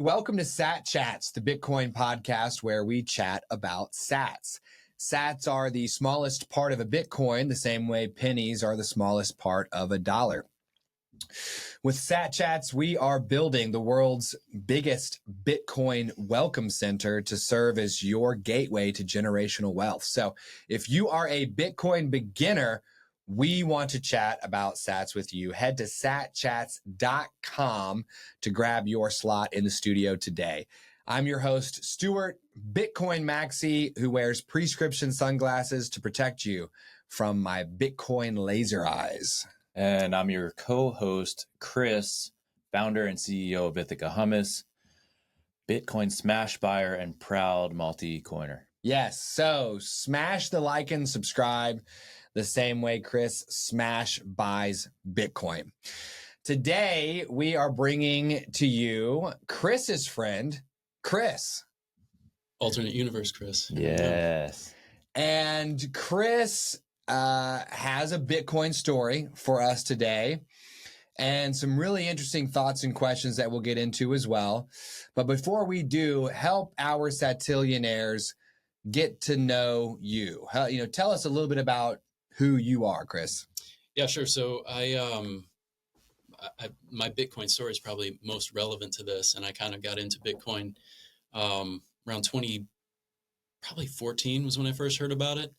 Welcome to Sat Chats, the Bitcoin podcast where we chat about sats. Sats are the smallest part of a Bitcoin, the same way pennies are the smallest part of a dollar. With Sat Chats, we are building the world's biggest Bitcoin welcome center to serve as your gateway to generational wealth. So if you are a Bitcoin beginner, we want to chat about sats with you. Head to satchats.com to grab your slot in the studio today. I'm your host, Stuart Bitcoin Maxi, who wears prescription sunglasses to protect you from my Bitcoin laser eyes. And I'm your co-host, Chris, founder and CEO of Ithaca Hummus, Bitcoin smash buyer and proud multi-coiner. Yes, so smash the like and subscribe the same way Chris smash buys Bitcoin. Today, we are bringing to you Chris's friend, Chris. Alternate universe, Chris. Yes. And Chris has a Bitcoin story for us today and some really interesting thoughts and questions that we'll get into as well. But before we do, help our satillionaires get to know you. Tell us a little bit about who you are, Chris. Yeah, sure. So my Bitcoin story is probably most relevant to this, and I kind of got into Bitcoin around 2014 was when I first heard about it.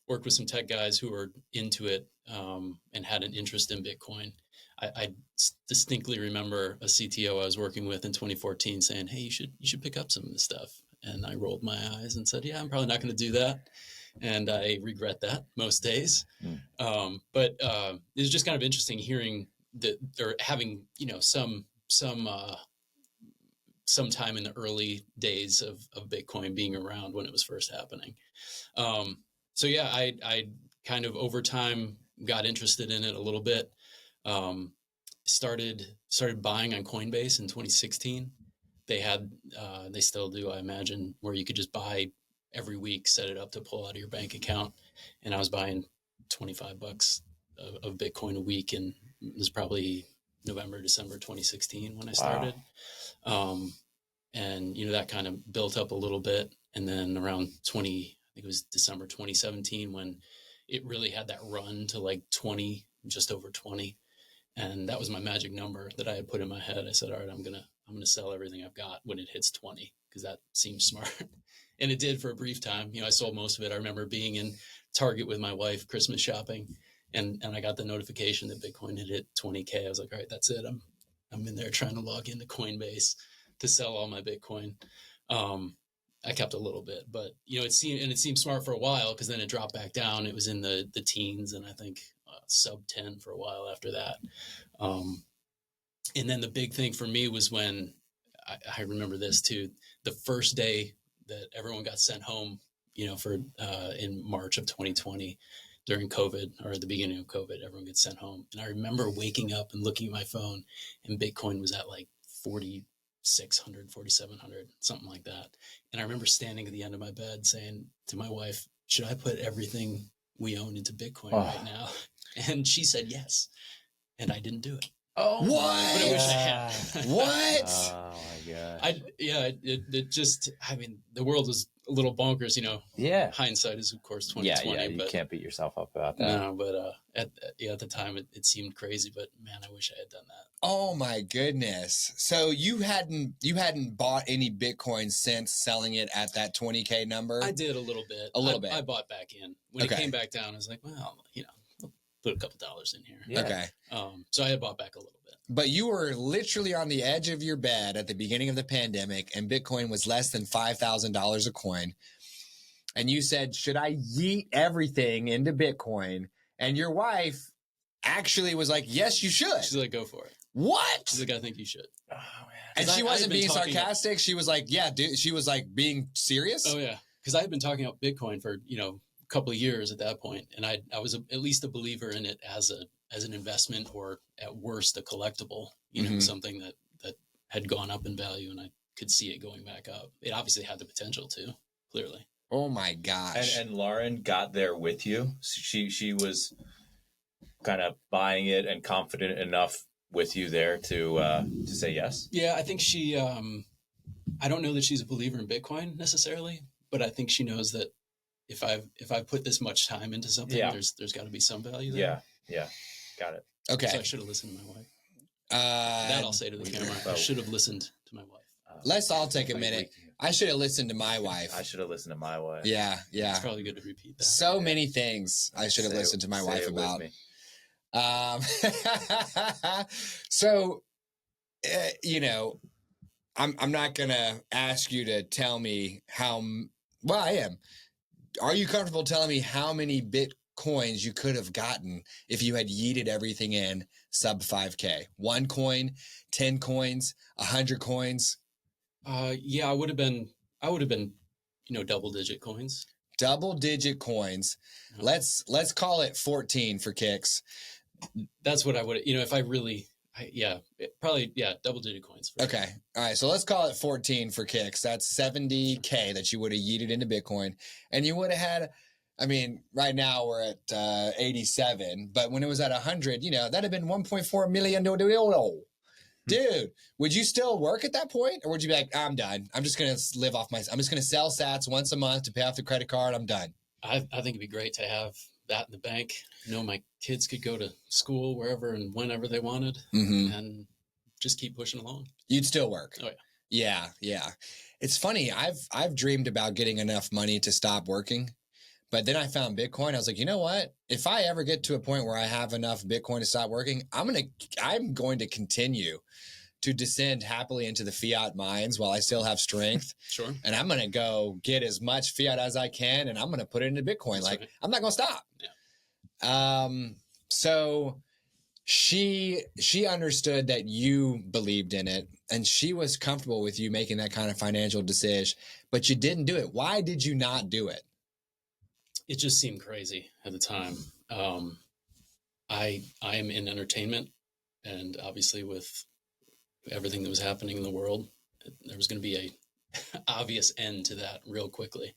Worked with some tech guys who were into it and had an interest in Bitcoin. I distinctly remember a CTO I was working with in 2014 saying, "Hey, you should pick up some of this stuff." And I rolled my eyes and said, "Yeah, I'm probably not going to do that." And I regret that most days. But it was just kind of interesting hearing that, or having, some time in the early days of Bitcoin being around when it was first happening. So yeah, I kind of over time got interested in it a little bit. Started buying on Coinbase in 2016. They still do, I imagine, where you could just buy every week, set it up to pull out of your bank account. And I was buying $25 of Bitcoin a week. And it was probably November, December, 2016 when I started. Wow. And, that kind of built up a little bit. And then around I think it was December 2017 when it really had that run to like 20, just over 20. And that was my magic number that I had put in my head. I said, all right, I'm going to sell everything I've got when it hits 20, because that seems smart. And it did for a brief time. I sold most of it. I remember being in Target with my wife, Christmas shopping, and I got the notification that Bitcoin had hit 20K. I was like, all right, that's it. I'm in there trying to log into Coinbase to sell all my Bitcoin. I kept a little bit, but it seemed smart for a while, because then it dropped back down. It was in the teens, and I think sub 10 for a while after that. And then the big thing for me was when I remember this too, the first day that everyone got sent home, in March of 2020 during COVID, or at the beginning of COVID, everyone gets sent home. And I remember waking up and looking at my phone, and Bitcoin was at like 4,600, 4,700, something like that. And I remember standing at the end of my bed saying to my wife, should I put everything we own into Bitcoin right now? And she said yes. And I didn't do it. Oh, what? But I wish I had. What? Oh my gosh. It just, the world was a little bonkers, Yeah. Hindsight is of course 2020. Yeah, you can't beat yourself up about that. No, but at the time it seemed crazy, but man, I wish I had done that. Oh my goodness. So you hadn't bought any Bitcoin since selling it at that 20K number? I did a little bit. bit. I bought back in. When it came back down, I was like, well, I'll put a couple dollars in here. Yeah. Okay. So I had bought back a little bit. But you were literally on the edge of your bed at the beginning of the pandemic, and Bitcoin was less than $5,000 a coin. And you said, should I yeet everything into Bitcoin? And your wife actually was like, yes, you should. She's like, go for it. What? She's like, I think you should. Oh man. And she wasn't being sarcastic. She was like, yeah, dude. She was like being serious. Oh yeah. Because I had been talking about Bitcoin for, a couple of years at that point. And I was at least a believer in it as an investment, or at worst a collectible, something that had gone up in value, and I could see it going back up. It obviously had the potential to, clearly. Oh my gosh. And Lauren got there with you. She was kind of buying it and confident enough with you there to say yes. Yeah, I think she I don't know that she's a believer in Bitcoin necessarily, but I think she knows that if I've put this much time into something, there's got to be some value there. Yeah. Got it. Okay. So I should have listened to my wife. That I'll say to the camera. I should have listened to my wife. Let's all take a minute. I should have listened to my wife. I should have listened to my wife. Yeah. It's probably good to repeat that. So many things I should have listened to my wife about. So, I'm not going to ask you to tell me well, I am. Are you comfortable telling me how many Bitcoins you could have gotten if you had yeeted everything in sub 5K? 1 coin, 10 coins, 100 coins? Yeah, I would have been, double-digit coins. Double-digit coins. Let's call it 14 for kicks. That's what I would, if I really, double-digit coins. Okay. All right. So let's call it 14 for kicks. That's 70K that you would have yeeted into Bitcoin. And you would have had, right now we're at 87, but when it was at 100, that'd have been 1.4 million. Dude, would you still work at that point? Or would you be like, I'm done. I'm just going to live off I'm just going to sell sats once a month to pay off the credit card. I'm done. I think it'd be great to have that in the bank. My kids could go to school wherever and whenever they wanted and just keep pushing along. You'd still work. Oh yeah. Yeah. It's funny. I've dreamed about getting enough money to stop working. But then I found Bitcoin. I was like, you know what? If I ever get to a point where I have enough Bitcoin to stop working, I'm going to continue to descend happily into the fiat mines while I still have strength. Sure. And I'm going to go get as much fiat as I can, and I'm going to put it into Bitcoin. That's right. I'm not going to stop. Yeah. So she understood that you believed in it, and she was comfortable with you making that kind of financial decision, but you didn't do it. Why did you not do it? It just seemed crazy at the time. I am in entertainment, and obviously with everything that was happening in the world, there was going to be a obvious end to that real quickly.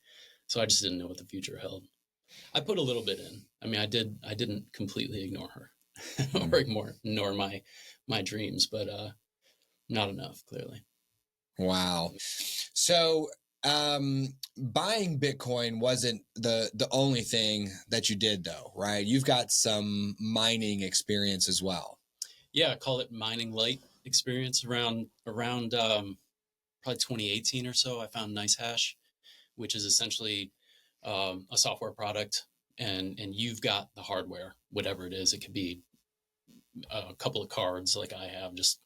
So I just didn't know what the future held. I put a little bit in. I didn't completely ignore her or ignore my dreams, but not enough, clearly. Wow. So buying Bitcoin wasn't the only thing that you did, though, right? You've got some mining experience as well. Yeah, I call it mining light experience. Around probably 2018 or so, I found NiceHash, which is essentially a software product, and you've got the hardware, whatever it is. It could be a couple of cards like I have, just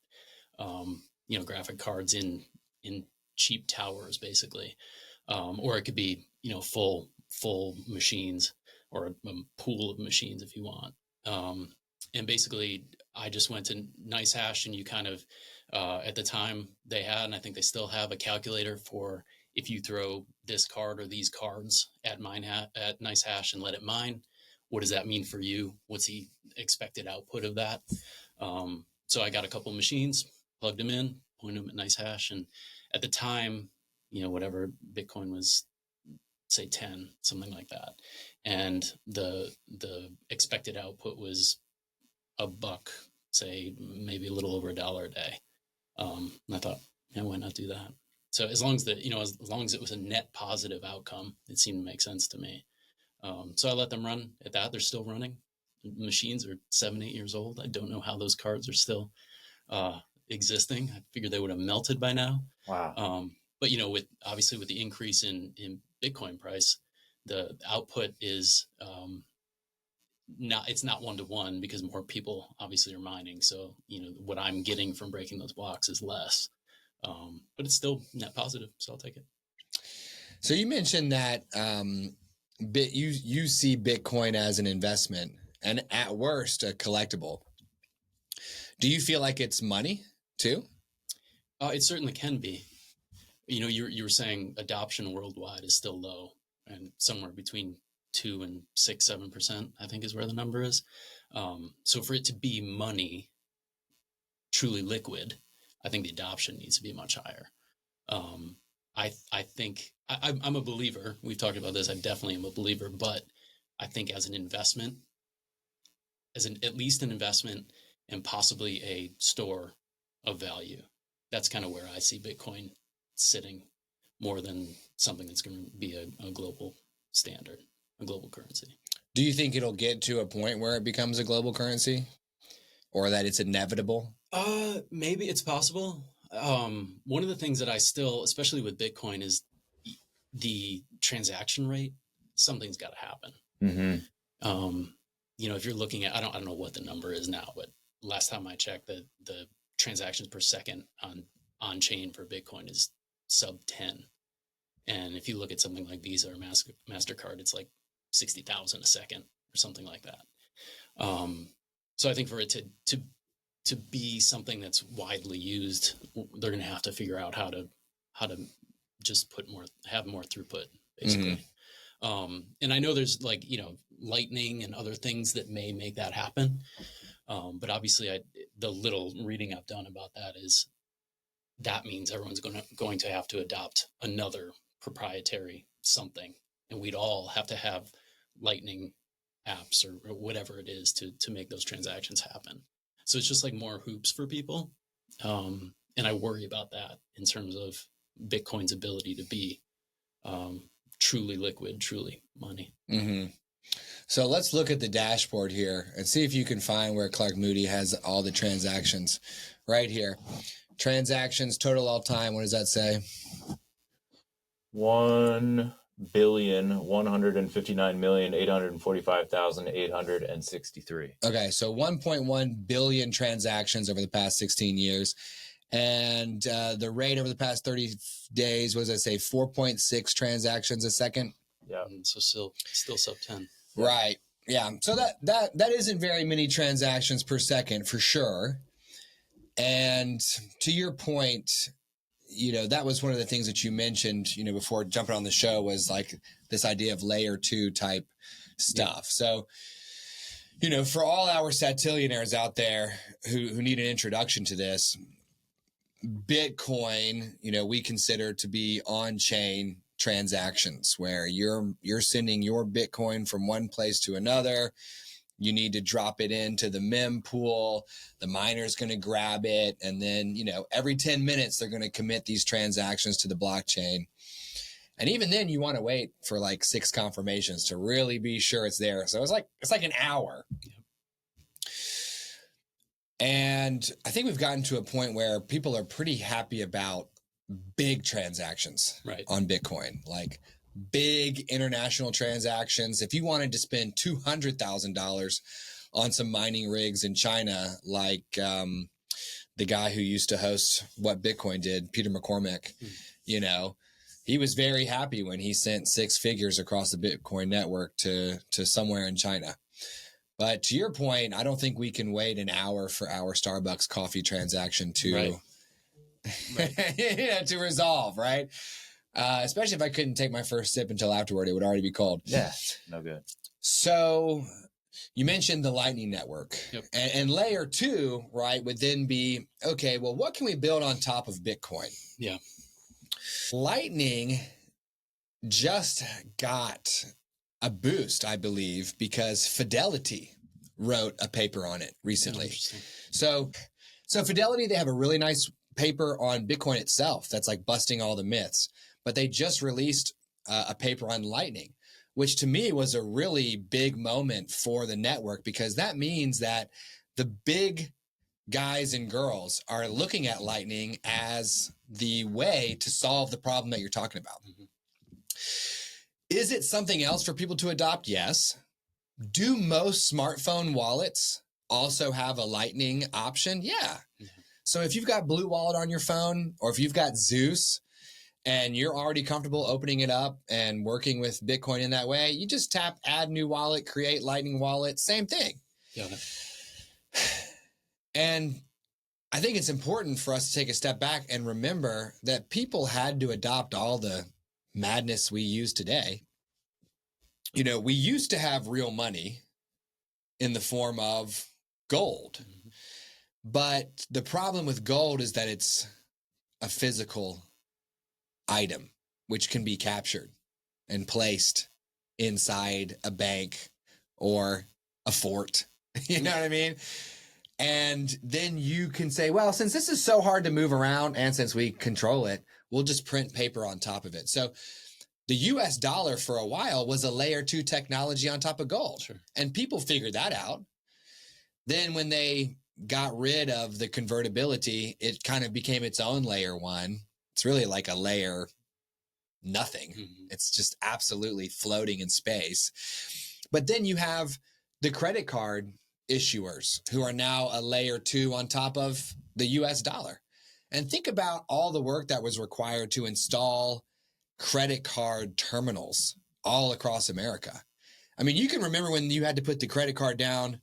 graphic cards in cheap towers, basically, or it could be full machines, or a pool of machines if you want. And basically, I just went to NiceHash, and you kind of at the time they had, and I think they still have, a calculator for if you throw this card or these cards at NiceHash and let it mine, what does that mean for you? What's the expected output of that? So I got a couple machines, plugged them in, pointed them at NiceHash, and at the time, whatever Bitcoin was, say 10, something like that, and the expected output was $1, say maybe a little over $1 a day. And I thought, why not do that? So as long as as long as it was a net positive outcome, it seemed to make sense to me. So I let them run at that. They're still running. The machines are 7-8 years old. I don't know how those cards are still existing. I figured they would have melted by now. Wow. But with the increase in Bitcoin price, the output is it's not 1-to-1, because more people obviously are mining. So what I'm getting from breaking those blocks is less, but it's still net positive. So I'll take it. So you mentioned that you see Bitcoin as an investment, and at worst a collectible. Do you feel like it's money too? It certainly can be. You were saying adoption worldwide is still low, and somewhere between 2 and 6-7%, I think, is where the number is. So for it to be money, truly liquid, I think the adoption needs to be much higher. I think I'm a believer. We've talked about this. I definitely am a believer, but I think as an investment, at least an investment, and possibly a store of value, that's kind of where I see Bitcoin sitting more than something that's going to be a global standard, a global currency. Do you think it'll get to a point where it becomes a global currency, or that it's inevitable? Maybe it's possible. One of the things that I still, especially with Bitcoin, is the transaction rate. Something's got to happen. Mm-hmm. If you're looking at, I don't know what the number is now, but last time I checked, the transactions per second on chain for Bitcoin is sub 10. And if you look at something like Visa or MasterCard, it's like 60,000 a second or something like that. So I think for it to be something that's widely used, they're going to have to figure out how to just have more throughput, basically. And I know there's Lightning and other things that may make that happen. But obviously the little reading I've done about that is that means everyone's going to have to adopt another proprietary something. And we'd all have to have Lightning apps or whatever it is to make those transactions happen. So it's just like more hoops for people. And I worry about that in terms of Bitcoin's ability to be truly liquid, truly money. Mm-hmm. So let's look at the dashboard here and see if you can find where Clark Moody has all the transactions right here. Transactions, total all time. What does that say? 1,159,845,863. Okay, so 1.1 billion transactions over the past 16 years. And the rate over the past 30 days, what does that say? 4.6 transactions a second. Yeah. So still sub 10. Right. Yeah. So that isn't very many transactions per second for sure. And to your point, that was one of the things that you mentioned, before jumping on the show, was like this idea of layer 2 type stuff. So, for all our satillionaires out there who need an introduction to this, Bitcoin, we consider to be on-chain transactions where you're sending your Bitcoin from one place to another. You need to drop it into the mem pool. The miner's going to grab it. And then, every 10 minutes, they're going to commit these transactions to the blockchain. And even then you want to wait for like 6 confirmations to really be sure it's there. So it's like an hour. And I think we've gotten to a point where people are pretty happy about big transactions on Bitcoin, like big international transactions. If you wanted to spend $200,000 on some mining rigs in China, like the guy who used to host What Bitcoin Did, Peter McCormick, he was very happy when he sent 6 figures across the Bitcoin network to somewhere in China. But to your point, I don't think we can wait an hour for our Starbucks coffee transaction to to resolve, right? Especially if I couldn't take my first sip until afterward, it would already be cold. Yeah, no good. So you mentioned the Lightning Network. Yep. And layer 2, right, would then be, okay, well, what can we build on top of Bitcoin? Yeah. Lightning just got a boost, I believe, because Fidelity wrote a paper on it recently. So Fidelity, they have a really nice paper on Bitcoin itself that's like busting all the myths, but they just released a paper on Lightning, which to me was a really big moment for the network, because that means that the big guys and girls are looking at Lightning as the way to solve the problem that you're talking about. Mm-hmm. Is it something else for people to adopt? Yes. Do most smartphone wallets also have a Lightning option? Yeah. Mm-hmm. So if you've got Blue Wallet on your phone, or if you've got Zeus and you're already comfortable opening it up and working with Bitcoin in that way, you just tap add new wallet, create Lightning wallet, same thing. Yeah. And I think it's important for us to take a step back and remember that people had to adopt all the madness we use today. We used to have real money in the form of gold. Mm-hmm. But the problem with gold is that it's a physical item, which can be captured and placed inside a bank or a fort. You know what I mean? And then you can say, well, since this is so hard to move around and since we control it, we'll just print paper on top of it. So the US dollar for a while was a layer 2 technology on top of gold. Sure. And people figured that out. Then when they got rid of the convertibility, it kind of became its own layer 1. It's really like a layer nothing. Mm-hmm. It's just absolutely floating in space. But then you have the credit card issuers who are now a layer 2 on top of the US dollar. And think about all the work that was required to install credit card terminals all across America. I mean, you can remember when you had to put the credit card down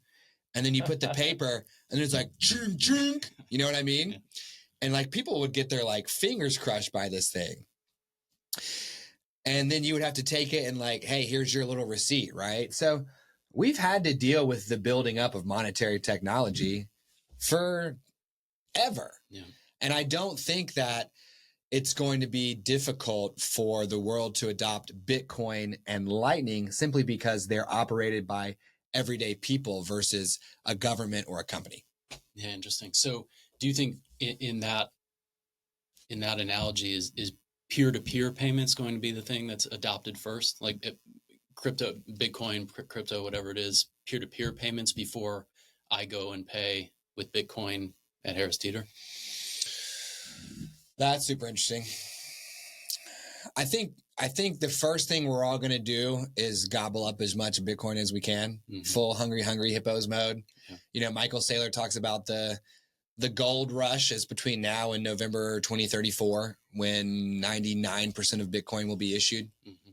and then you put the paper and it's like, chink, chink. You know what I mean? Yeah. And like people would get their like fingers crushed by this thing. And then you would have to take it and like, hey, here's your little receipt, right? So we've had to deal with the building up of monetary technology forever. Yeah. And I don't think that it's going to be difficult for the world to adopt Bitcoin and Lightning simply because they're operated by everyday people versus a government or a company. Yeah, interesting. So do you think in that analogy is peer-to-peer payments going to be the thing that's adopted first? Like crypto, Bitcoin, crypto, whatever it is, peer-to-peer payments before I go and pay with Bitcoin at Harris Teeter? That's super interesting. I think the first thing we're all going to do is gobble up as much Bitcoin as we can. Mm-hmm. Full hungry hippos mode. Yeah. You know, Michael Saylor talks about the gold rush is between now and November 2034 when 99% of Bitcoin will be issued. Mm-hmm.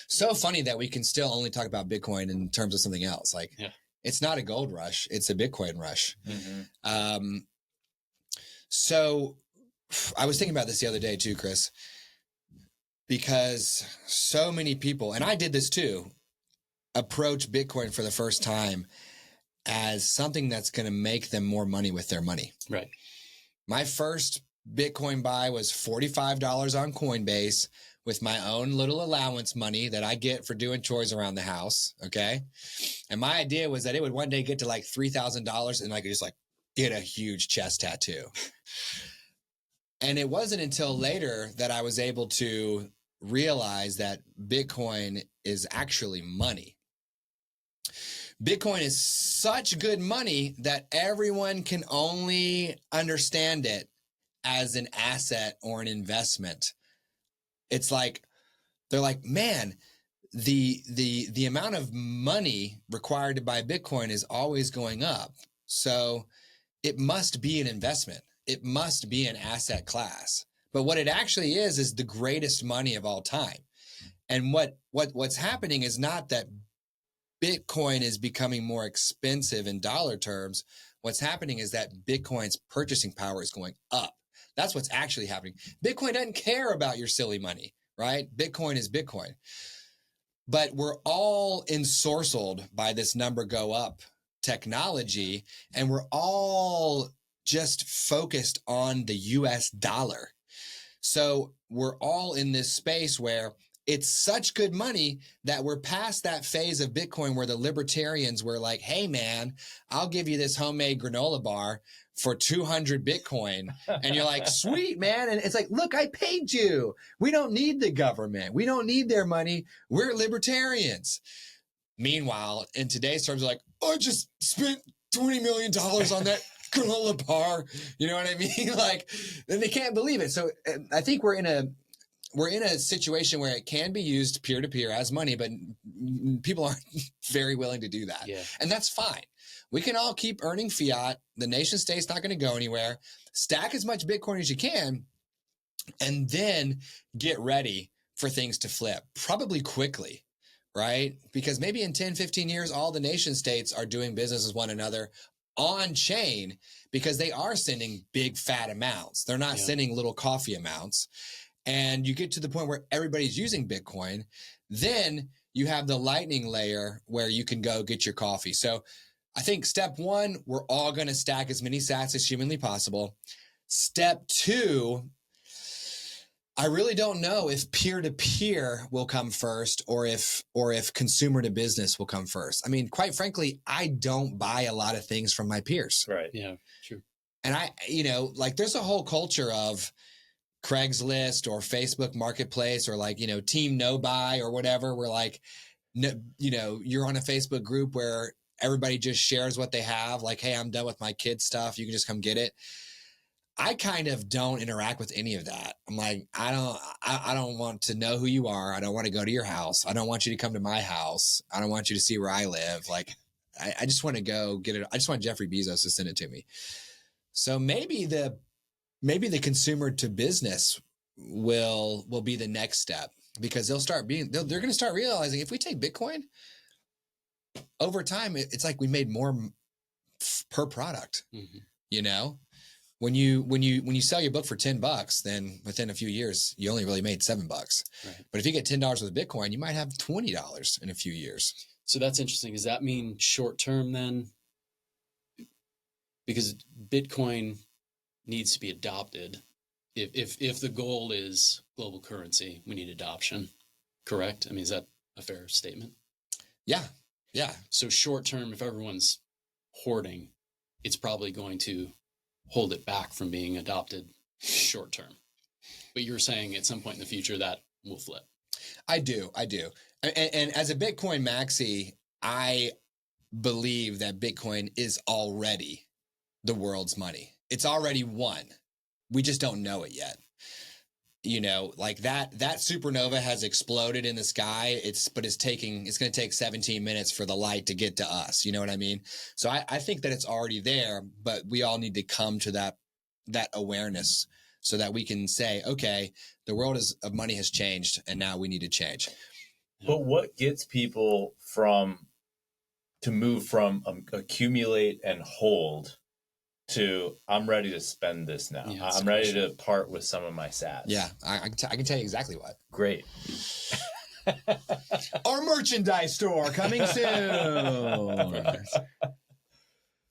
So funny that we can still only talk about Bitcoin in terms of something else. Like, It's not a gold rush. It's a Bitcoin rush. Mm-hmm. So I was thinking about this the other day too, Chris, because so many people, and I did this too, approach Bitcoin for the first time as something that's going to make them more money with their money. Right. My first Bitcoin buy was $45 on Coinbase with my own little allowance money that I get for doing chores around the house. Okay. And my idea was that it would one day get to like $3,000 and I could just like get a huge chest tattoo. And it wasn't until later that I was able to realize that Bitcoin is actually money. Bitcoin is such good money that everyone can only understand it as an asset or an investment. It's like, they're like, man, the amount of money required to buy Bitcoin is always going up. So it must be an investment. It must be an asset class. But what it actually is the greatest money of all time. And what's happening is not that Bitcoin is becoming more expensive in dollar terms. What's happening is that Bitcoin's purchasing power is going up. That's what's actually happening. Bitcoin doesn't care about your silly money, right? Bitcoin is Bitcoin. But we're all ensorcelled by this number go up technology, and we're all just focused on the US dollar. So we're all in this space where it's such good money that we're past that phase of Bitcoin where the libertarians were like, hey man, I'll give you this homemade granola bar for 200 Bitcoin. And you're like, sweet man. And it's like, look, I paid you. We don't need the government. We don't need their money. We're libertarians. Meanwhile, in today's terms, like, I just spent $20 million on that granola bar. You know what I mean? Like, and they can't believe it. So I think we're in a situation where it can be used peer-to-peer as money, but people aren't very willing to do that. Yeah. And that's fine. We can all keep earning fiat. The nation state's not going to go anywhere. Stack as much Bitcoin as you can, and then get ready for things to flip, probably quickly, right? Because maybe in 10, 15 years, all the nation states are doing business with one another on chain because they are sending big fat amounts. They're not sending little coffee amounts. And you get to the point where everybody's using Bitcoin, then you have the Lightning layer where you can go get your coffee. So I think step one, we're all going to stack as many sats as humanly possible. Step two, I really don't know if peer-to-peer will come first or if consumer to business will come first. I mean, quite frankly, I don't buy a lot of things from my peers. Right. Yeah, true. And like there's a whole culture of Craigslist or Facebook Marketplace or like, Team No Buy or whatever, where like, you're on a Facebook group where everybody just shares what they have. Like, hey, I'm done with my kids' stuff. You can just come get it. I kind of don't interact with any of that. I'm like, I don't want to know who you are. I don't want to go to your house. I don't want you to come to my house. I don't want you to see where I live. Like, I just want to go get it. I just want Jeffrey Bezos to send it to me. So maybe the consumer to business will be the next step, because they're going to start realizing if we take Bitcoin over time, it's like we made more per product. When you sell your book for $10, then within a few years, you only really made $7. Right. But if you get $10 with Bitcoin, you might have $20 in a few years. So that's interesting. Does that mean short term then? Because Bitcoin needs to be adopted. If the goal is global currency, we need adoption. Correct? I mean, is that a fair statement? Yeah. Yeah. So short term, if everyone's hoarding, it's probably going to hold it back from being adopted short term. But you're saying at some point in the future that will flip. I do. And as a Bitcoin maxi, I believe that Bitcoin is already the world's money. It's already won. We just don't know it yet. Like that supernova has exploded in the sky. It's going to take 17 minutes for the light to get to us. You know what I mean? So I think that it's already there, but we all need to come to that awareness so that we can say, okay, the world of money has changed and now we need to change. But what gets people to move from accumulate and hold to I'm ready to spend this now? Yeah, I'm ready to part with some of my sats. Yeah, I can tell you exactly what. Great. Our merchandise store coming soon.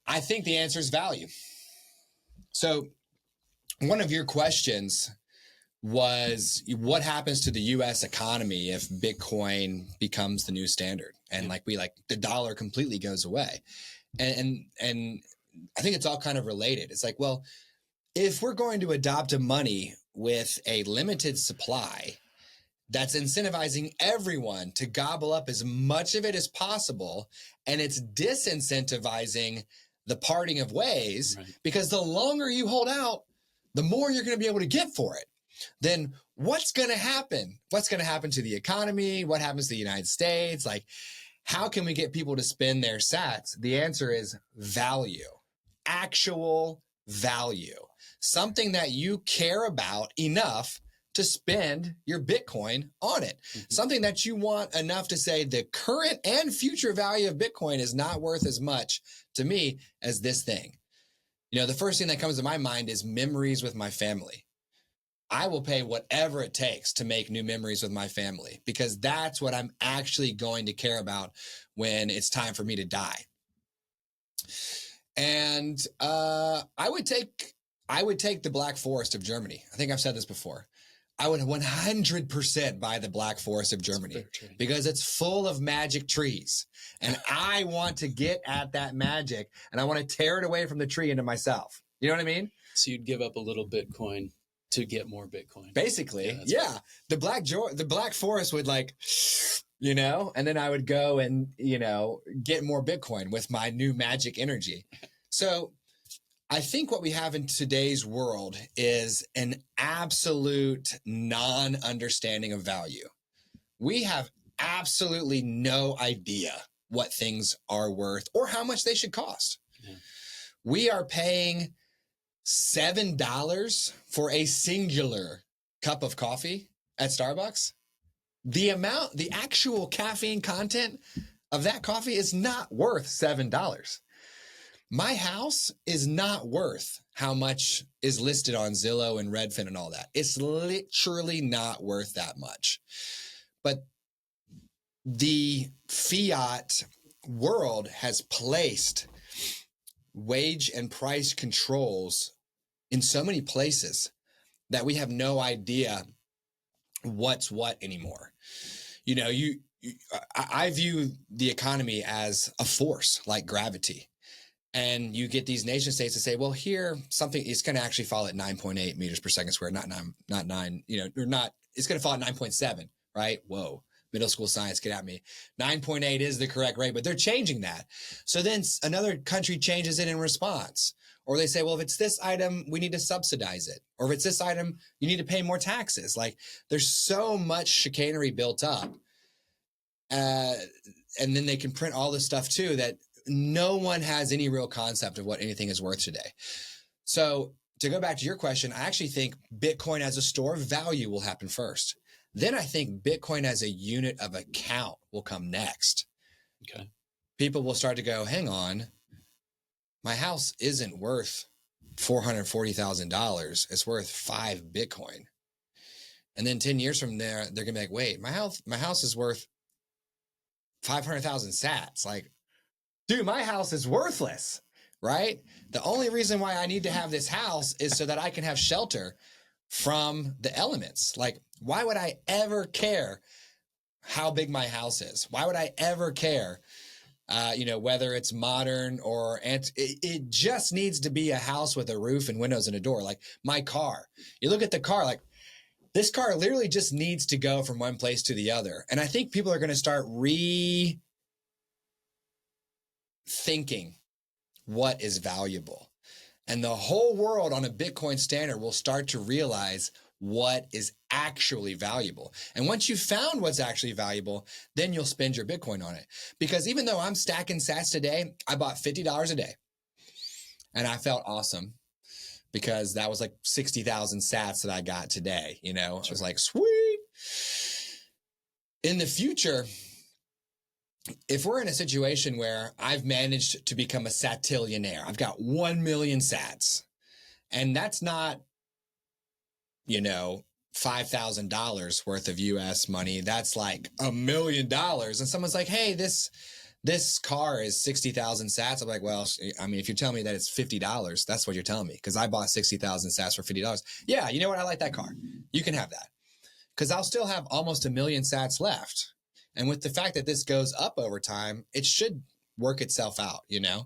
I think the answer is value. So one of your questions was, what happens to the U.S. economy if Bitcoin becomes the new standard and the dollar completely goes away? And I think it's all kind of related. It's like, well, if we're going to adopt a money with a limited supply that's incentivizing everyone to gobble up as much of it as possible, and it's disincentivizing the parting of ways, right, because the longer you hold out, the more you're going to be able to get for it, then what's going to happen? What's going to happen to the economy? What happens to the United States? Like, how can we get people to spend their sats? The answer is value. Actual value, something that you care about enough to spend your Bitcoin on it, something that you want enough to say the current and future value of Bitcoin is not worth as much to me as this thing. The first thing that comes to my mind is memories with my family. I will pay whatever it takes to make new memories with my family, because that's what I'm actually going to care about when it's time for me to die. And I would take the Black Forest of Germany. I think I've said this before. I would 100% buy the Black Forest of Germany because it's full of magic trees. And I want to get at that magic, and I want to tear it away from the tree into myself. You know what I mean? So you'd give up a little Bitcoin to get more Bitcoin. Basically, yeah. The Black Forest would and then I would go and, get more Bitcoin with my new magic energy. So I think what we have in today's world is an absolute non-understanding of value. We have absolutely no idea what things are worth or how much they should cost. Yeah. We are paying $7 for a singular cup of coffee at Starbucks. The actual caffeine content of that coffee is not worth $7. My house is not worth how much is listed on Zillow and Redfin and all that. It's literally not worth that much. But the fiat world has placed wage and price controls in so many places that we have no idea what's what anymore. I view the economy as a force like gravity. And you get these nation states to say, well, here something is going to actually fall at 9.8 meters per second squared, not nine, or not, it's going to fall at 9.7, right? Whoa, middle school science, get at me. 9.8 is the correct rate, but they're changing that. So then another country changes it in response. Or they say, well, if it's this item, we need to subsidize it. Or if it's this item, you need to pay more taxes. Like there's so much chicanery built up. And then they can print all this stuff too that no one has any real concept of what anything is worth today. So to go back to your question, I actually think Bitcoin as a store of value will happen first. Then I think Bitcoin as a unit of account will come next. Okay. People will start to go, hang on, my house isn't worth $440,000. It's worth 5 Bitcoin. And then 10 years from there, they're going to be like, wait, my house is worth 500,000 sats. Like, dude, my house is worthless, right? The only reason why I need to have this house is so that I can have shelter from the elements. Like, why would I ever care how big my house is? Why would I ever care, whether it's modern or it just needs to be a house with a roof and windows and a door. Like my car, you look at the car, like this car literally just needs to go from one place to the other. And I think people are going to start rethinking what is valuable. And the whole world on a Bitcoin standard will start to realize what is actually valuable. And once you've found what's actually valuable, then you'll spend your Bitcoin on it. Because even though I'm stacking sats today, I bought $50 a day. And I felt awesome because that was like 60,000 sats that I got today. You know, it was like, sweet. In the future, if we're in a situation where I've managed to become a satillionaire, I've got 1 million sats, and that's not, $5,000 worth of US money. That's like $1 million. And someone's like, hey, this car is 60,000 sats. I'm like, well, I mean, if you're telling me that it's $50, that's what you're telling me. Because I bought 60,000 sats for $50. Yeah, you know what? I like that car. You can have that. Because I'll still have almost 1 million sats left. And with the fact that this goes up over time, it should work itself out, Yeah.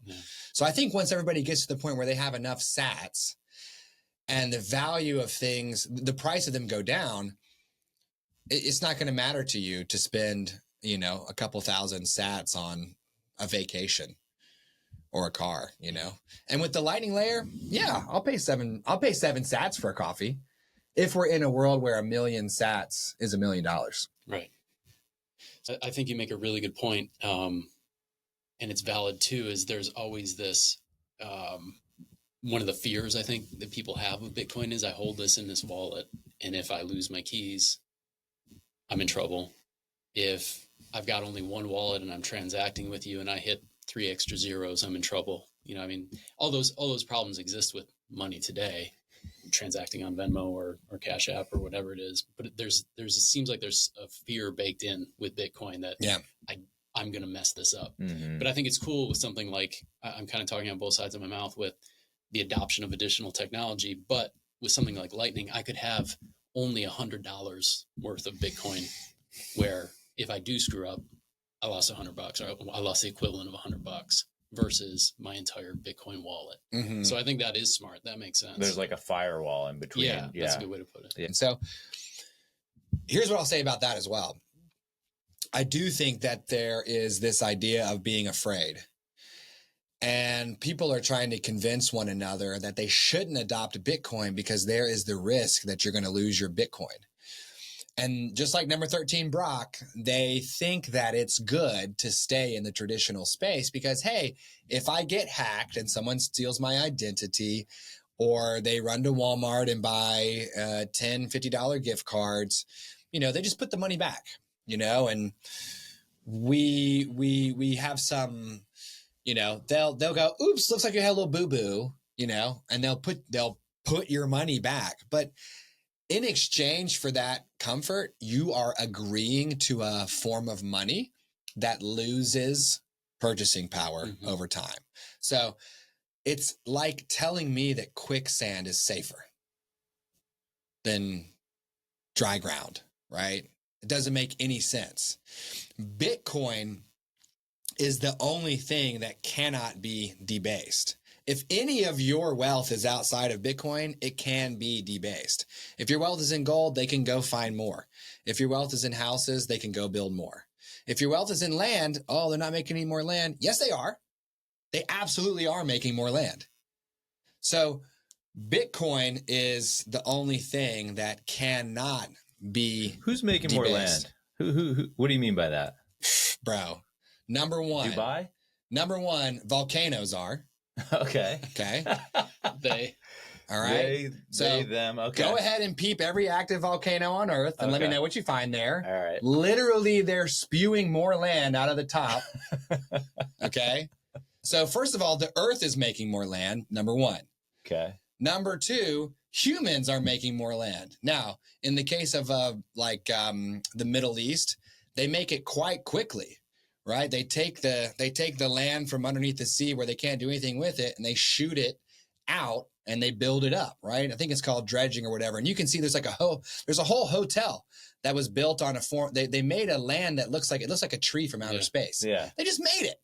So I think once everybody gets to the point where they have enough sats and the value of things, the price of them go down, it's not going to matter to you to spend, a couple thousand sats on a vacation or a car, And with the Lightning layer, yeah, I'll pay 7 sats for a coffee if we're in a world where 1 million sats is $1 million. Right. I think you make a really good point. And it's valid too, is there's always this, one of the fears I think that people have with Bitcoin is I hold this in this wallet. And if I lose my keys, I'm in trouble. If I've got only one wallet and I'm transacting with you and I hit 3 extra zeros, I'm in trouble. All those problems exist with money today, transacting on Venmo or Cash App or whatever it is. But it seems like there's a fear baked in with Bitcoin that I'm going to mess this up. Mm-hmm. But I think it's cool with something like, I'm kind of talking on both sides of my mouth with the adoption of additional technology, but with something like Lightning, I could have only $100 worth of Bitcoin, where if I do screw up, I lost $100 or I lost the equivalent of $100 versus my entire Bitcoin wallet. Mm-hmm. So I think that is smart. That makes sense. There's like a firewall in between. Yeah, that's a good way to put it. Yeah. And so here's what I'll say about that as well. I do think that there is this idea of being afraid. And people are trying to convince one another that they shouldn't adopt Bitcoin because there is the risk that you're going to lose your Bitcoin. And just like number 13, Brock, they think that it's good to stay in the traditional space because, hey, if I get hacked and someone steals my identity, or they run to Walmart and buy $10, $50 gift cards, they just put the money back, and we have some, they'll go, oops, looks like you had a little boo-boo, and they'll put your money back. But in exchange for that comfort, you are agreeing to a form of money that loses purchasing power over time. So it's like telling me that quicksand is safer than dry ground, right? It doesn't make any sense. Bitcoin is the only thing that cannot be debased. If any of your wealth is outside of Bitcoin, it can be debased. If your wealth is in gold, they can go find more. If your wealth is in houses, they can go build more. If your wealth is in land, oh, they're not making any more land. Yes, they are. They absolutely are making more land. So Bitcoin is the only thing that cannot be Who's making more land? Who? What do you mean by that? Bro, number one. Dubai? Number one, volcanoes are. Okay. Okay. They. All right. They, them. Okay. Go ahead and peep every active volcano on Earth and let me know what you find there. All right. Literally, they're spewing more land out of the top. Okay. So first of all, the Earth is making more land, number one. Okay. Number two, humans are making more land. Now, in the case of the Middle East, they make it quite quickly, right? They take the land from underneath the sea where they can't do anything with it, and they shoot it out and they build it up, right? I think it's called dredging or whatever. And you can see there's a whole hotel that was built on a form. They made a land that looks like a tree from outer space. Yeah. They just made it.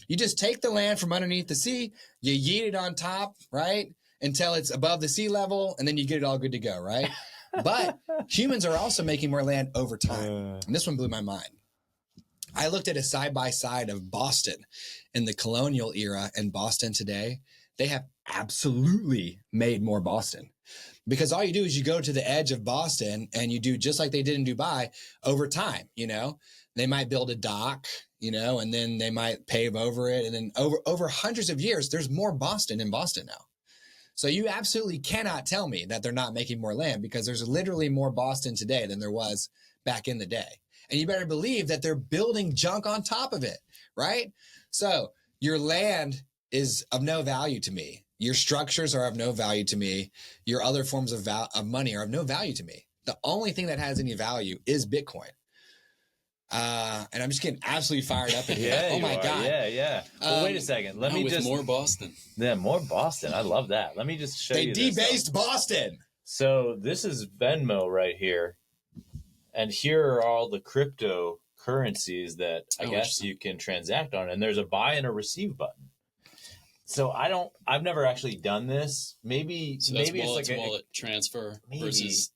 You just take the land from underneath the sea, you yeet it on top, right? Until it's above the sea level, and then you get it all good to go, right? But humans are also making more land over time. And this one blew my mind. I looked at a side-by-side of Boston in the colonial era and Boston today. They have absolutely made more Boston. Because all you do is you go to the edge of Boston and you do just like they did in Dubai over time, you know? They might build a dock, you know, and then they might pave over it. And then over hundreds of years, there's more Boston in Boston now. So you absolutely cannot tell me that they're not making more land, because there's literally more Boston today than there was back in the day. And you better believe that they're building junk on top of it, right? So your land is of no value to me. Your structures are of no value to me. Your other forms of money are of no value to me. The only thing that has any value is Bitcoin. And I'm just getting absolutely fired up in here. Yeah, oh my God. Yeah. Well, wait a second. Let me just more Boston. Yeah, more Boston. I love that. Let me just show you. They debased Boston. So this is Venmo right here. And here are all the cryptocurrencies that I guess you can transact on. And there's a buy and a receive button. So I've never actually done this. Maybe it's like a wallet transfer versus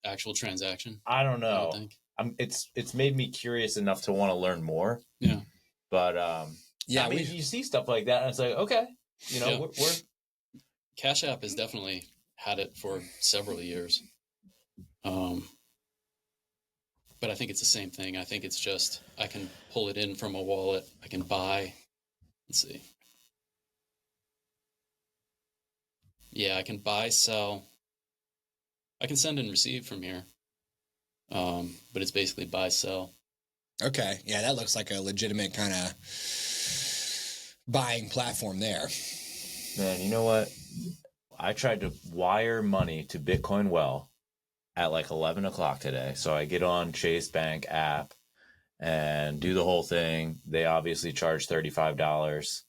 actual transaction. I don't know. I would think. It's made me curious enough to want to learn more. Yeah. But I mean, you see stuff like that and it's like, okay, you know, we're Cash App has definitely had it for several years. But I think it's the same thing. I think it's just I can pull it in from a wallet. I can buy. Let's see. Yeah, I can buy, sell. I can send and receive from here. But it's basically buy, sell. Okay. Yeah, that looks like a legitimate kind of buying platform there. Man, you know what? I tried to wire money to Bitcoin Well at like 11 o'clock today. So I get on Chase Bank app and do the whole thing. They obviously charge $35.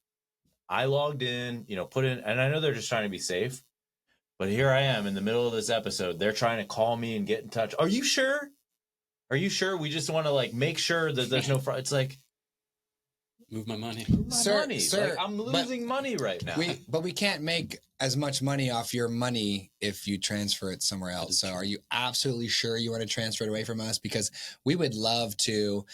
I logged in, you know, put in, and I know they're just trying to be safe, but here I am in the middle of this episode. They're trying to call me and get in touch. Are you sure? Are you sure? We just want to like make sure that there's no fraud. It's like, move my money. Sir, like, I'm losing money right now. But we can't make as much money off your money if you transfer it somewhere else. So are you absolutely sure you want to transfer it away from us? Because we would love to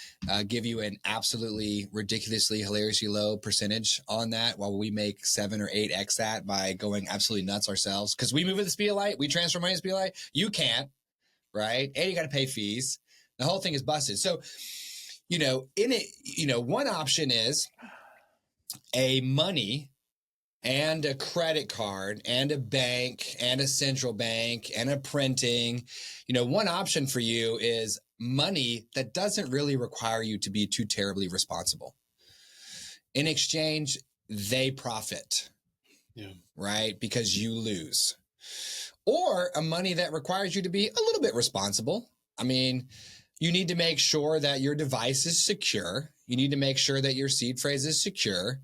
give you an absolutely ridiculously, hilariously low percentage on that, while we make 7 or 8x that by going absolutely nuts ourselves. Because we move at the speed of light. We transfer money at the speed of light. You can't, right? And you got to pay fees. The whole thing is busted. So, you know, in it, you know, one option is a money and a credit card and a bank and a central bank and a printing. You know, one option for you is money that doesn't really require you to be too terribly responsible. In exchange, they profit, right? Because you lose. Or a money that requires you to be a little bit responsible. I mean, you need to make sure that your device is secure. You need to make sure that your seed phrase is secure.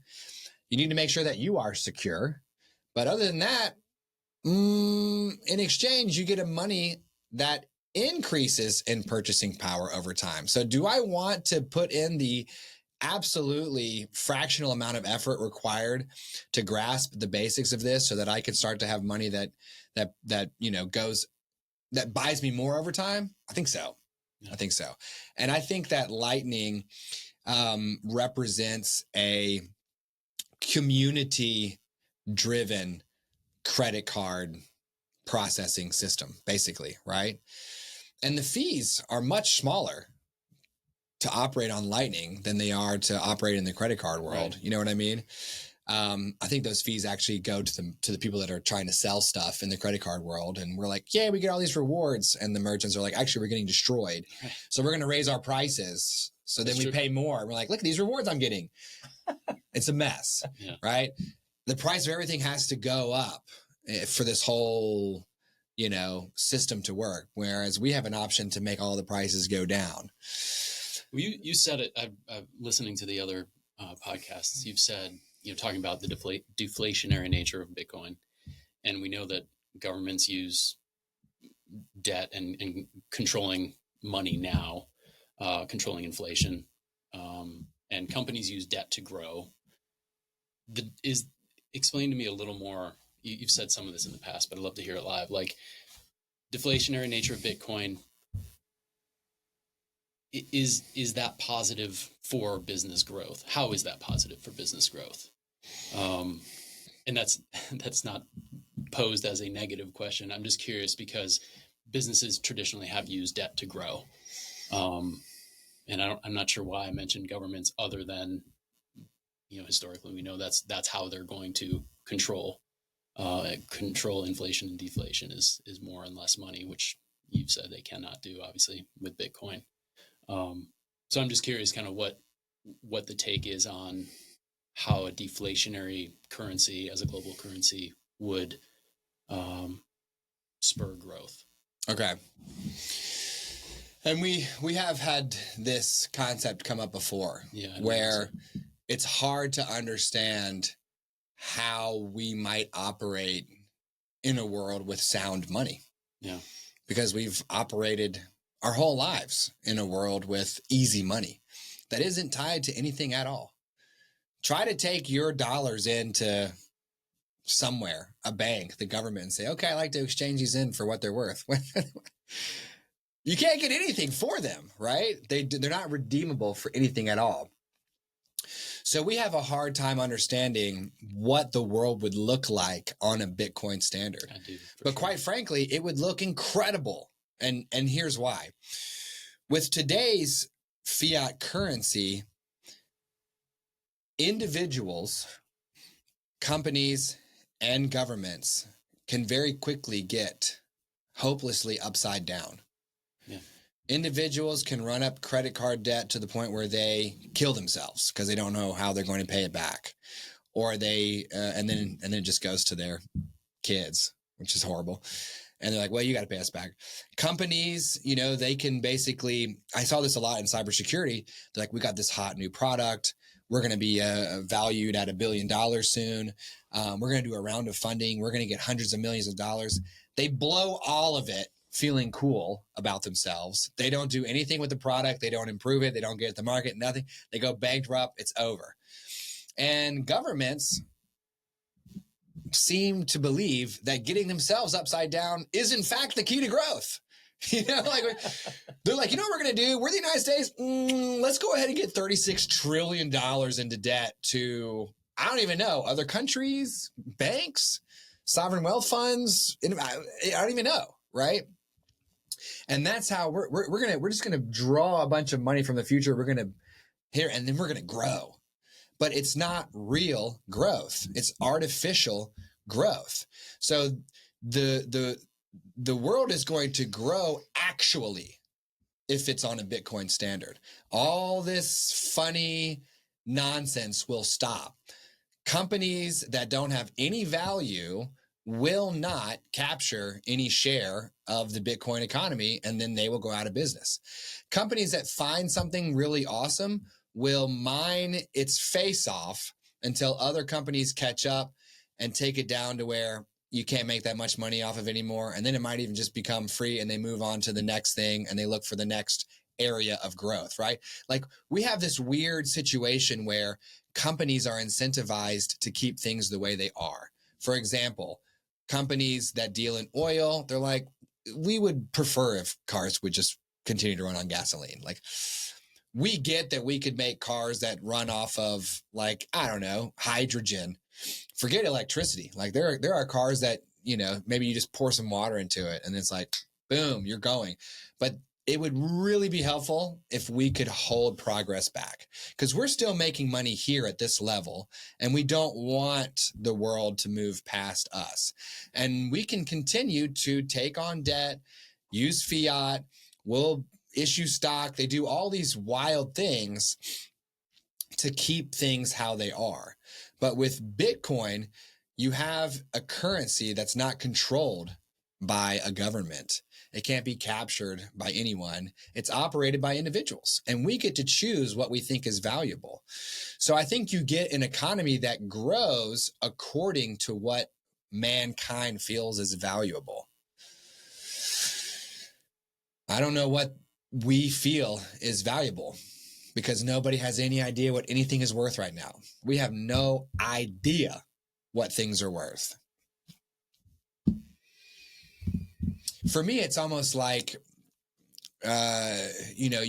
You need to make sure that you are secure. But other than that, in exchange, you get a money that increases in purchasing power over time. So do I want to put in the absolutely fractional amount of effort required to grasp the basics of this so that I could start to have money that buys me more over time? I think so. Yeah. I think so. And I think that Lightning represents a community driven credit card processing system, basically, right? And the fees are much smaller to operate on Lightning than they are to operate in the credit card world. Right. You know what I mean? I think those fees actually go to the people that are trying to sell stuff in the credit card world. And we're like, yeah, we get all these rewards. And the merchants are like, actually, we're getting destroyed. So we're going to raise our prices. So then we pay more. And we're like, look at these rewards I'm getting. It's a mess, right? The price of everything has to go up for this whole, system to work. Whereas we have an option to make all the prices go down. Well, you said it. I'm listening to the other podcasts. You've said, talking about the deflationary nature of Bitcoin. And we know that governments use debt and controlling money now, controlling inflation, and companies use debt to grow. Explain to me a little more. You've said some of this in the past, but I'd love to hear it live. Like, deflationary nature of Bitcoin, is that positive for business growth? How is that positive for business growth? And that's not posed as a negative question. I'm just curious because businesses traditionally have used debt to grow. And I'm not sure why I mentioned governments other than, historically we know that's how they're going to control inflation and deflation is more and less money, which you've said they cannot do, obviously, with Bitcoin. So I'm just curious kind of what the take is on how a deflationary currency as a global currency would spur growth. Okay. And we have had this concept come up before where it's hard to understand how we might operate in a world with sound money. Yeah. Because we've operated our whole lives in a world with easy money that isn't tied to anything at all. Try to take your dollars into somewhere, a bank, the government, and say, okay, I like to exchange these in for what they're worth. You can't get anything for them, right? They're not redeemable for anything at all. So we have a hard time understanding what the world would look like on a Bitcoin standard. I do, but quite frankly, it would look incredible. And here's why. With today's fiat currency, individuals, companies, and governments can very quickly get hopelessly upside down. Yeah. Individuals can run up credit card debt to the point where they kill themselves because they don't know how they're going to pay it back, or they and then it just goes to their kids, which is horrible. And they're like, well, you got to pay us back. Companies, they can basically, I saw this a lot in cybersecurity. They're like, we got this hot new product. We're going to be valued at $1 billion soon. We're going to do a round of funding. We're going to get hundreds of millions of dollars. They blow all of it feeling cool about themselves. They don't do anything with the product. They don't improve it. They don't get it to market, nothing. They go bankrupt. It's over. And governments seem to believe that getting themselves upside down is in fact the key to growth. They're like, what we're going to do? We're the United States. Let's go ahead and get $36 trillion into debt to, I don't even know, other countries, banks, sovereign wealth funds. I don't even know. Right. And that's how we're just going to draw a bunch of money from the future. We're going to and then we're going to grow. But it's not real growth. It's artificial growth. So the world is going to grow actually if it's on a Bitcoin standard. All this funny nonsense will stop. Companies that don't have any value will not capture any share of the Bitcoin economy, and then they will go out of business. Companies that find something really awesome will mine its face off until other companies catch up and take it down to where you can't make that much money off of anymore. And then it might even just become free and they move on to the next thing and they look for the next area of growth, right? Like we have this weird situation where companies are incentivized to keep things the way they are. For example, companies that deal in oil, they're like, we would prefer if cars would just continue to run on gasoline. Like we get that we could make cars that run off of like, I don't know, hydrogen. Forget electricity. Like there are cars that, you know, maybe you just pour some water into it and it's like, boom, you're going. But it would really be helpful if we could hold progress back because we're still making money here at this level and we don't want the world to move past us. And we can continue to take on debt, use fiat, we'll issue stock. They do all these wild things to keep things how they are. But with Bitcoin, you have a currency that's not controlled by a government. It can't be captured by anyone. It's operated by individuals, and we get to choose what we think is valuable. So I think you get an economy that grows according to what mankind feels is valuable. I don't know what we feel is valuable because nobody has any idea what anything is worth right now. We have no idea what things are worth. For me, it's almost like, you know,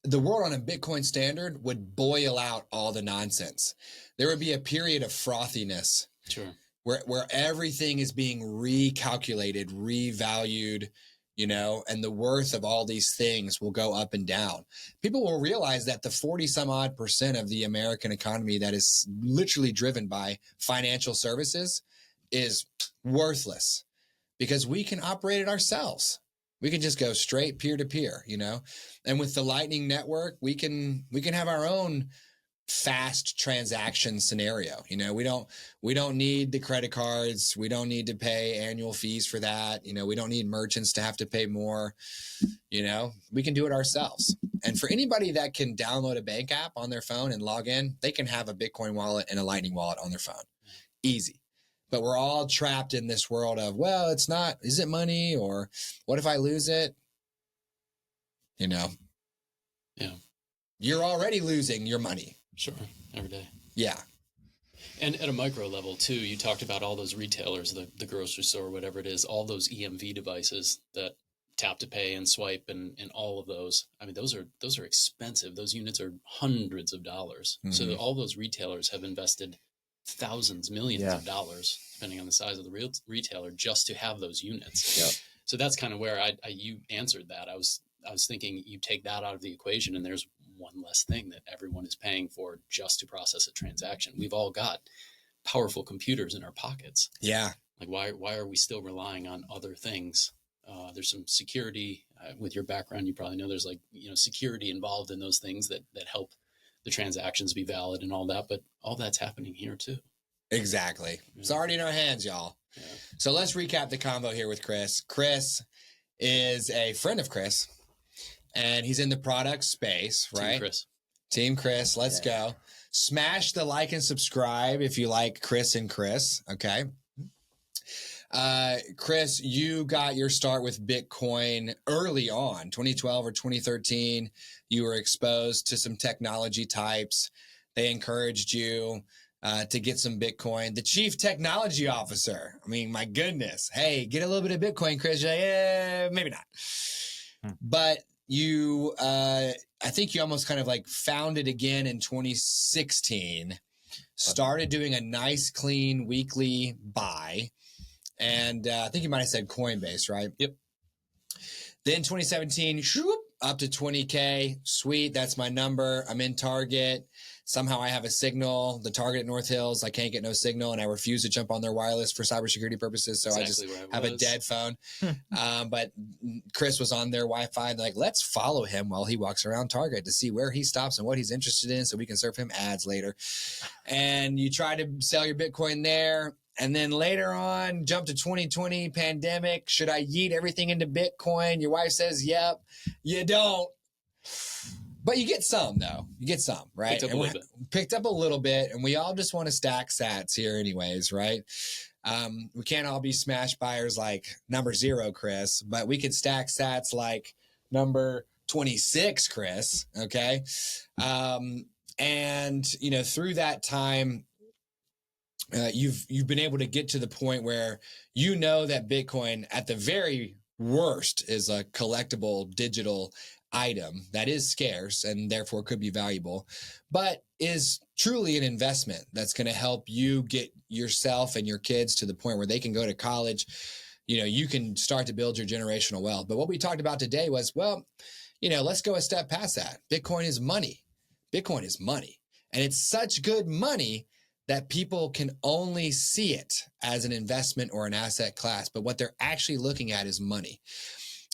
the world on a Bitcoin standard would boil out all the nonsense. There would be a period of frothiness, sure, where everything is being recalculated, revalued, you know, and the worth of all these things will go up and down. People will realize that the 40 some odd % of the American economy that is literally driven by financial services is worthless because we can operate it ourselves. We can just go straight peer to peer, you know, and with the Lightning Network, we can have our own fast transaction scenario. You know, we don't need the credit cards. We don't need to pay annual fees for that. You know, we don't need merchants to have to pay more. You know, we can do it ourselves. And for anybody that can download a bank app on their phone and log in, they can have a Bitcoin wallet and a Lightning wallet on their phone. Easy. But we're all trapped in this world of, well, it's not, is it money? Or what if I lose it? You know, yeah, you're already losing your money. Sure, every day. Yeah. And at a micro level, too, you talked about all those retailers, the grocery store, whatever it is, all those EMV devices that tap to pay and swipe and all of those. I mean, those are expensive. Those units are hundreds of dollars. Mm-hmm. So all those retailers have invested thousands, millions of dollars, depending on the size of the retailer, just to have those units. Yep. So that's kind of where you answered that. I was thinking you take that out of the equation and there's one less thing that everyone is paying for just to process a transaction. We've all got powerful computers in our pockets. Yeah. Like why are we still relying on other things? There's some security with your background. You probably know there's security involved in those things that help the transactions be valid and all that. But all that's happening here too. Exactly. Yeah. It's already in our hands, y'all. Yeah. So let's recap the convo here with Chris. Chris is a friend of Chris. And he's in the product space, right? Team Chris. Let's go. Smash the like and subscribe if you like Chris and Chris. Okay. Chris, you got your start with Bitcoin early on, 2012 or 2013. You were exposed to some technology types. They encouraged you to get some Bitcoin. The chief technology officer. I mean, my goodness. Hey, get a little bit of Bitcoin, Chris. Yeah, maybe not. But you, I think you almost kind of like found it again in 2016, started doing a nice, clean weekly buy. And I think you might have said Coinbase, right? Yep. Then 2017, up to 20K. Sweet. That's my number. I'm in Target. Somehow I have a signal. The Target at North Hills, I can't get no signal, and I refuse to jump on their wireless for cybersecurity purposes. So exactly, I just have a dead phone. But Chris was on their Wi-Fi. And like, let's follow him while he walks around Target to see where he stops and what he's interested in so we can serve him ads later. And you try to sell your Bitcoin there. And then later on, jump to 2020 pandemic. Should I yeet everything into Bitcoin? Your wife says, yep. You don't. But you get some, though. You get some, right? Picked up a little bit. And we all just want to stack sats here anyways, right? We can't all be smash buyers like number 0, Chris, but we could stack sats like number 26, Chris. Okay. And through that time, you've been able to get to the point where that Bitcoin at the very worst is a collectible digital item that is scarce and therefore could be valuable, but is truly an investment that's going to help you get yourself and your kids to the point where they can go to college. You can start to build your generational wealth. But what we talked about today was, let's go a step past that. Bitcoin is money. Bitcoin is money. And it's such good money that people can only see it as an investment or an asset class. But what they're actually looking at is money.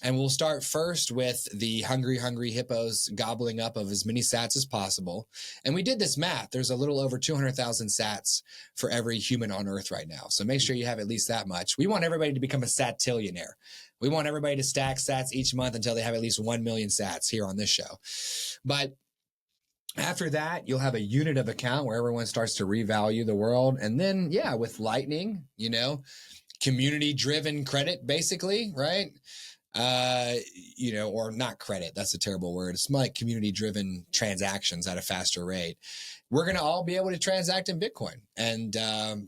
And we'll start first with the hungry hippos gobbling up of as many sats as possible. And we did this math. There's a little over 200,000 sats for every human on earth right now. So make sure you have at least that much. We want everybody to become a satillionaire. We want everybody to stack sats each month until they have at least 1 million sats here on this show. But after that, you'll have a unit of account where everyone starts to revalue the world. And then, with Lightning, community-driven credit, basically, right? Or not credit. That's a terrible word. It's like community-driven transactions at a faster rate. We're going to all be able to transact in Bitcoin. And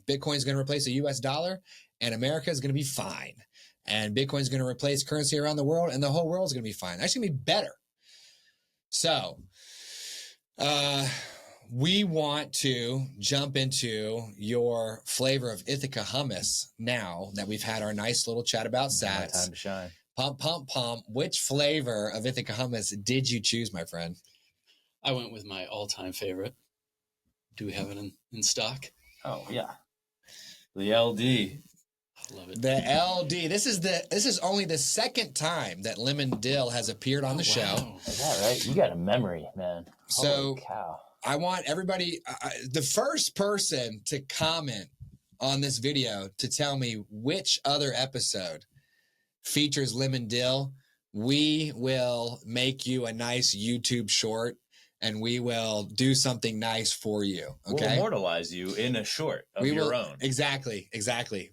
Bitcoin is going to replace the US dollar, and America is going to be fine. And Bitcoin is going to replace currency around the world, and the whole world is going to be fine. Actually, going to be better. So, we want to jump into your flavor of Ithaca hummus now that we've had our nice little chat about sats. Time to shine. Pump. Which flavor of Ithaca hummus did you choose, my friend? I went with my all-time favorite. Do we have it in stock? Oh, yeah. The LD. I love it. The LD. This is only the second time that lemon dill has appeared on the show. Is that right? You got a memory, man. So Holy cow. I want everybody, the first person to comment on this video to tell me which other episode features lemon dill, we will make you a nice YouTube short and we will do something nice for you. Okay. We'll immortalize you in a short of your own. Exactly.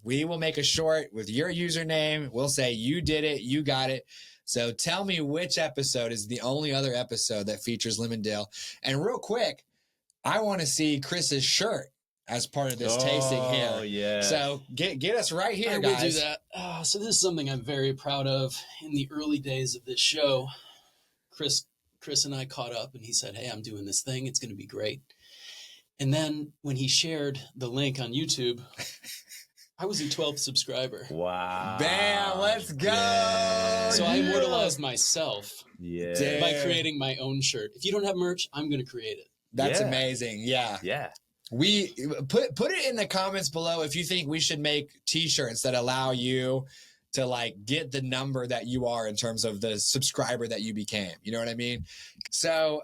We will make a short with your username. We'll say you did it. You got it. So tell me which episode is the only other episode that features lemon dill. And real quick, I want to see Chris's shirt as part of this tasting here. Oh, yeah. So get us right here, I guys. will do that. So this is something I'm very proud of. In the early days of this show, Chris and I caught up and he said, "Hey, I'm doing this thing. It's going to be great." And then when he shared the link on YouTube, I was a 12th subscriber. Wow. Bam, let's go. Yeah. So I immortalized myself Yeah. by creating my own shirt. If you don't have merch, I'm going to create it. That's Yeah. amazing. Yeah. Yeah. We put it in the comments below if you think we should make t-shirts that allow you to get the number that you are in terms of the subscriber that you became. You know what I mean? So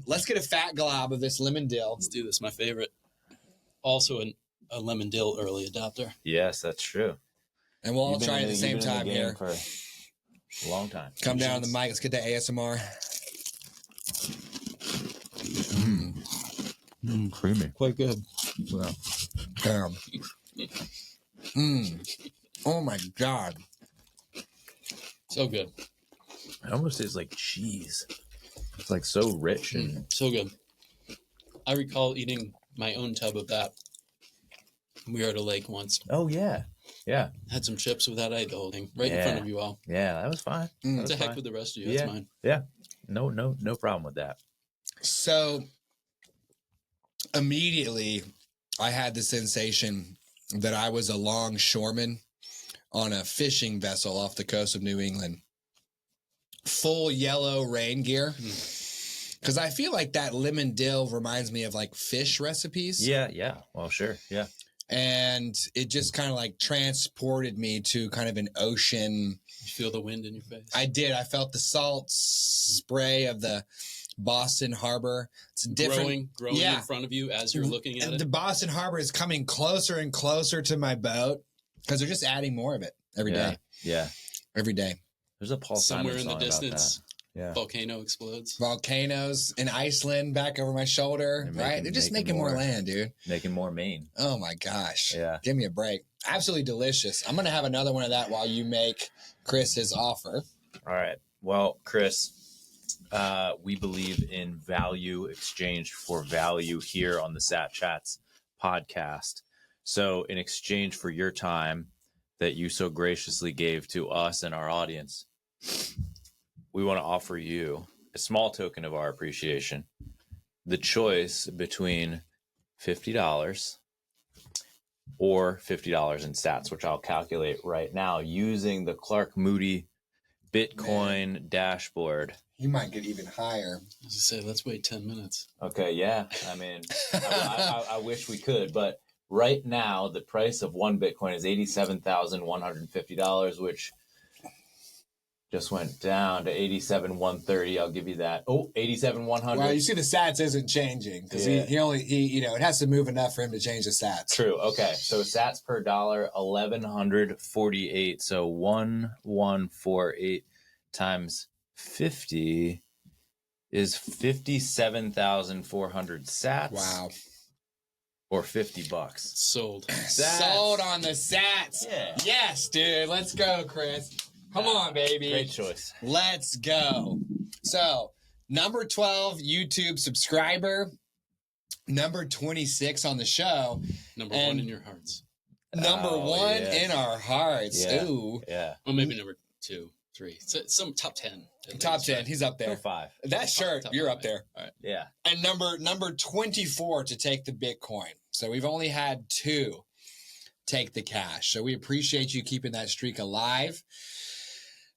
let's get a fat glob of this lemon dill. Let's do this. My favorite. Also a lemon dill early adopter. Yes, that's true. And we'll all You've been try in at the you've same been in time game here. for a long time. Come down on the mic. Let's get the ASMR. Creamy. Quite good. Wow. Damn. Oh my God. So good. It almost tastes like cheese. It's like so rich and So good. I recall eating my own tub of that. We were at a lake once. oh yeah. Yeah. Had some chips with that. I ate the whole thing right in Yeah. front of you all. Yeah, that was fine. That was To heck fine. with the rest of you. Yeah. That's mine. Yeah. No problem with that. So immediately I had the sensation that I was a longshoreman on a fishing vessel off the coast of New England. Full yellow rain gear. Because I feel like that lemon dill reminds me of fish recipes. Yeah. Well, sure. Yeah. And it just kind of transported me to kind of an ocean. You feel the wind in your face. I did. I felt the salt spray of the Boston Harbor. It's different. Growing Yeah. in front of you as you're looking at The it. Boston Harbor is coming closer and closer to my boat because they're just adding more of it every day. Yeah. Every day. There's a Paul Somewhere Simon in the song about distance, Yeah. Volcano explodes. Volcanoes in Iceland back over my shoulder, right? They're just making more land, dude. Making more Maine. Oh my gosh. Yeah. Give me a break. Absolutely delicious. I'm going to have another one of that while you make Chris his offer. All right. Well, Chris, we believe in value exchanged for value here on the Sat Chats podcast. So in exchange for your time that you so graciously gave to us and our audience, we want to offer you a small token of our appreciation, the choice between $50 or $50 in sats, which I'll calculate right now using the Clark Moody Bitcoin dashboard. You might get even higher. I was just say, let's wait 10 minutes. Okay, yeah. I mean, I wish we could, but right now the price of one Bitcoin is $87,150, which just went down to 87,130. I'll give you that. Oh, 87,100. Well, you see the sats isn't changing because he it has to move enough for him to change the sats. True. Okay. So sats per dollar, 1,148. So 1,148 times 50 is 57,400 sats. Wow. Or $50. Sold. Sold on the sats. Yeah. Yes, dude. Let's go, Chris. Come on, baby. Great choice. Let's go. So, number 12 YouTube subscriber, number 26 on the show, Number one in your hearts. number one yeah. in our hearts. Yeah. Ooh. Yeah. Well, maybe number 2, 3. So some top 10. Top 10. He's up Or there. 5. That shirt, top you're five. up there. All right. Yeah. And number 24 to take the Bitcoin. So we've only had 2 take the cash. So we appreciate you keeping that streak alive.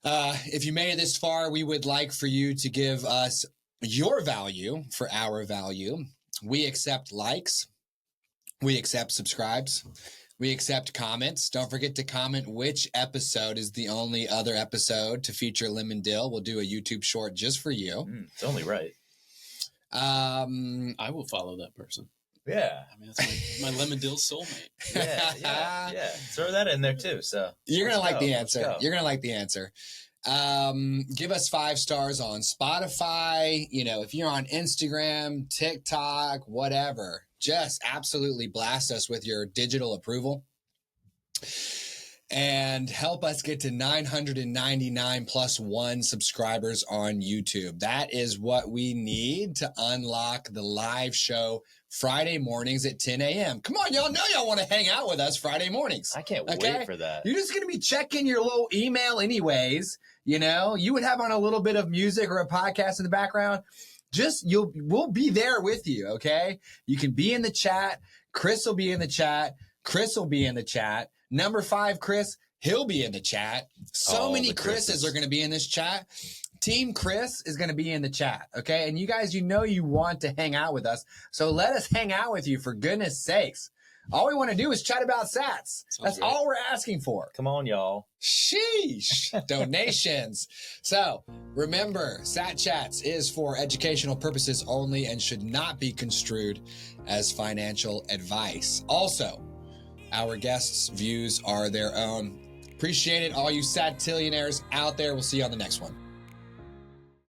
If you made it this far, we would like for you to give us your value for our value. We accept likes. We accept subscribes. We accept comments. Don't forget to comment which episode is the only other episode to feature Lemon Dill. We'll do a YouTube short just for you. It's only right. I will follow that person. Yeah. I mean, that's my lemon dill soulmate. Yeah. Throw that in there too. So You're going to like the Let's answer. go. You're going to like the answer. Give us 5 stars on Spotify. You know, if you're on Instagram, TikTok, whatever, just absolutely blast us with your digital approval and help us get to 999 plus 1 subscribers on YouTube. That is what we need to unlock the live show Friday mornings at 10 a.m. Come on, y'all know y'all want to hang out with us Friday mornings. I can't Okay? wait for that. You're just going to be checking your little email anyways. You know, you would have on a little bit of music or a podcast in the background. We'll be there with you. Okay. You can be in the chat. Chris will be in the chat. Chris will be in the chat. Number 5, Chris, he'll be in the chat. So All many the Chris's Chris's. are going to be in this chat. Team Chris is going to be in the chat. Okay. And you guys, you know, you want to hang out with us. So let us hang out with you for goodness sakes. All we want to do is chat about sats. That's great. all we're asking for. Come on, y'all. Sheesh. Donations. So remember, Sat Chats is for educational purposes only and should not be construed as financial advice. Also, our guests' views are their own. Appreciate it, all you Satillionaires out there. We'll see you on the next one.